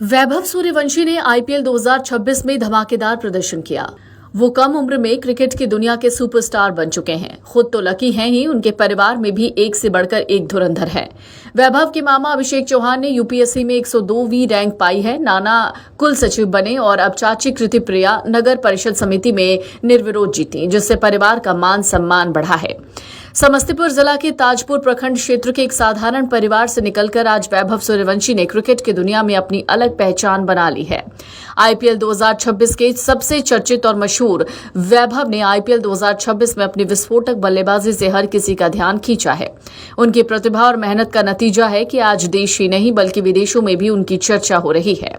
वैभव सूर्यवंशी ने आईपीएल 2026 में धमाकेदार प्रदर्शन किया। वो कम उम्र में क्रिकेट की दुनिया के सुपरस्टार बन चुके हैं। खुद तो लकी हैं ही, उनके परिवार में भी एक से बढ़कर एक धुरंधर है। वैभव के मामा अभिषेक चौहान ने यूपीएससी में 102वीं रैंक पाई है। नाना कुल सचिव बने और अब चाची कृति प्रिया नगर परिषद समिति में निर्विरोध जीती, जिससे परिवार का मान सम्मान बढ़ा है। समस्तीपुर जिला के ताजपुर प्रखंड क्षेत्र के एक साधारण परिवार से निकलकर आज वैभव सूर्यवंशी ने क्रिकेट की दुनिया में अपनी अलग पहचान बना ली है। आईपीएल 2026 के सबसे चर्चित और मशहूर वैभव ने आईपीएल 2026 में अपनी विस्फोटक बल्लेबाजी से हर किसी का ध्यान खींचा है। उनकी प्रतिभा और मेहनत का नतीजा है कि आज देश ही नहीं बल्कि विदेशों में भी उनकी चर्चा हो रही है।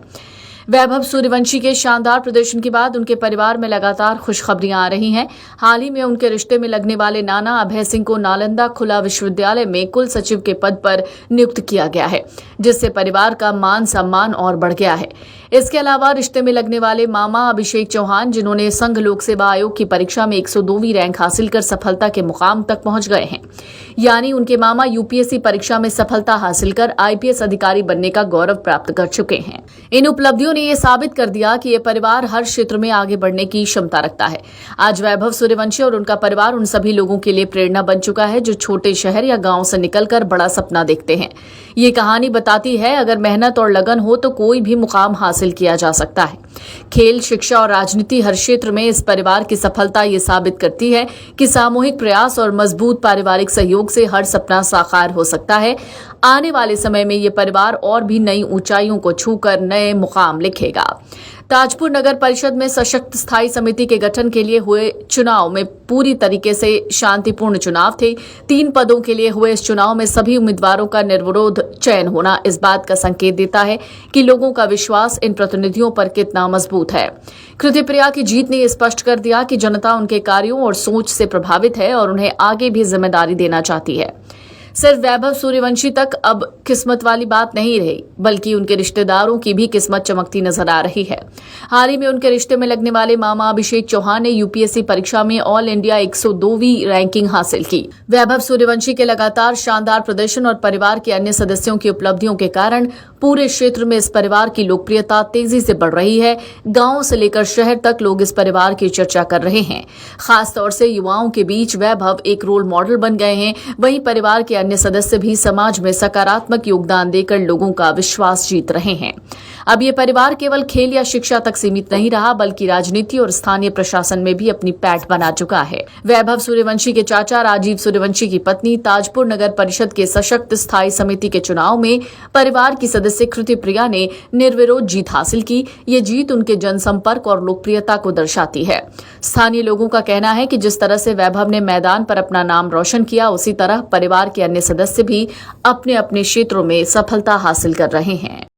वैभव सूर्यवंशी के शानदार प्रदर्शन के बाद उनके परिवार में लगातार खुशखबरियां आ रही हैं। हाल ही में उनके रिश्ते में लगने वाले नाना अभय सिंह को नालंदा खुला विश्वविद्यालय में कुल सचिव के पद पर नियुक्त किया गया है, जिससे परिवार का मान सम्मान और बढ़ गया है। इसके अलावा रिश्ते में लगने वाले मामा अभिषेक चौहान, जिन्होंने संघ लोक सेवा आयोग की परीक्षा में 102वीं रैंक हासिल कर सफलता के मुकाम तक पहुंच गए हैं। यानी उनके मामा यूपीएससी परीक्षा में सफलता हासिल कर आईपीएस अधिकारी बनने का गौरव प्राप्त कर चुके हैं। इन उपलब्धियों ने ये साबित कर दिया कि ये परिवार हर क्षेत्र में आगे बढ़ने की क्षमता रखता है। आज वैभव सूर्यवंशी और उनका परिवार उन सभी लोगों के लिए प्रेरणा बन चुका है जो छोटे शहर या गांव से निकलकर बड़ा सपना देखते हैं। ये कहानी बताती है, अगर मेहनत और लगन हो तो कोई भी मुकाम हासिल किया जा सकता है। खेल, शिक्षा और राजनीति हर क्षेत्र में इस परिवार की सफलता ये साबित करती है कि सामूहिक प्रयास और मजबूत पारिवारिक सहयोग से हर सपना साकार हो सकता है। आने वाले समय में ये परिवार और भी नई ऊंचाइयों को छूकर नए मुकाम लिखेगा। ताजपुर नगर परिषद में सशक्त स्थायी समिति के गठन के लिए हुए चुनाव में पूरी तरीके से शांतिपूर्ण चुनाव थे। 3 पदों के लिए हुए इस चुनाव में सभी उम्मीदवारों का निर्विरोध चयन होना इस बात का संकेत देता है कि लोगों का विश्वास इन प्रतिनिधियों पर कितना मजबूत है। कृति प्रिया की जीत ने यह स्पष्ट कर दिया कि जनता उनके कार्यों और सोच से प्रभावित है और उन्हें आगे भी जिम्मेदारी देना चाहती है। सिर्फ वैभव सूर्यवंशी तक अब किस्मत वाली बात नहीं रही, बल्कि उनके रिश्तेदारों की भी किस्मत चमकती नजर आ रही है। हाल ही में उनके रिश्ते में लगने वाले मामा अभिषेक चौहान ने यूपीएससी परीक्षा में ऑल इंडिया 102वीं रैंकिंग हासिल की। वैभव सूर्यवंशी के लगातार शानदार प्रदर्शन और परिवार के अन्य सदस्यों की उपलब्धियों के कारण पूरे क्षेत्र में इस परिवार की लोकप्रियता तेजी से बढ़ रही है। गांव से लेकर शहर तक लोग इस परिवार की चर्चा कर रहे हैं। खासतौर से युवाओं के बीच वैभव एक रोल मॉडल बन गए हैं। वहीं परिवार के अन्य सदस्य भी समाज में सकारात्मक योगदान देकर लोगों का विश्वास जीत रहे हैं। अब ये परिवार केवल खेल या शिक्षा तक सीमित नहीं रहा, बल्कि राजनीति और स्थानीय प्रशासन में भी अपनी पैठ बना चुका है। वैभव सूर्यवंशी के चाचा राजीव सूर्यवंशी की पत्नी ताजपुर नगर परिषद के सशक्त स्थायी समिति के चुनाव में परिवार की सदस्य कृति प्रिया ने निर्विरोध जीत हासिल की। ये जीत उनके जनसंपर्क और लोकप्रियता को दर्शाती है। स्थानीय लोगों का कहना है कि जिस तरह से वैभव ने मैदान पर अपना नाम रोशन किया, उसी तरह परिवार के अन्य सदस्य भी अपने अपने क्षेत्रों में सफलता हासिल कर रहे हैं।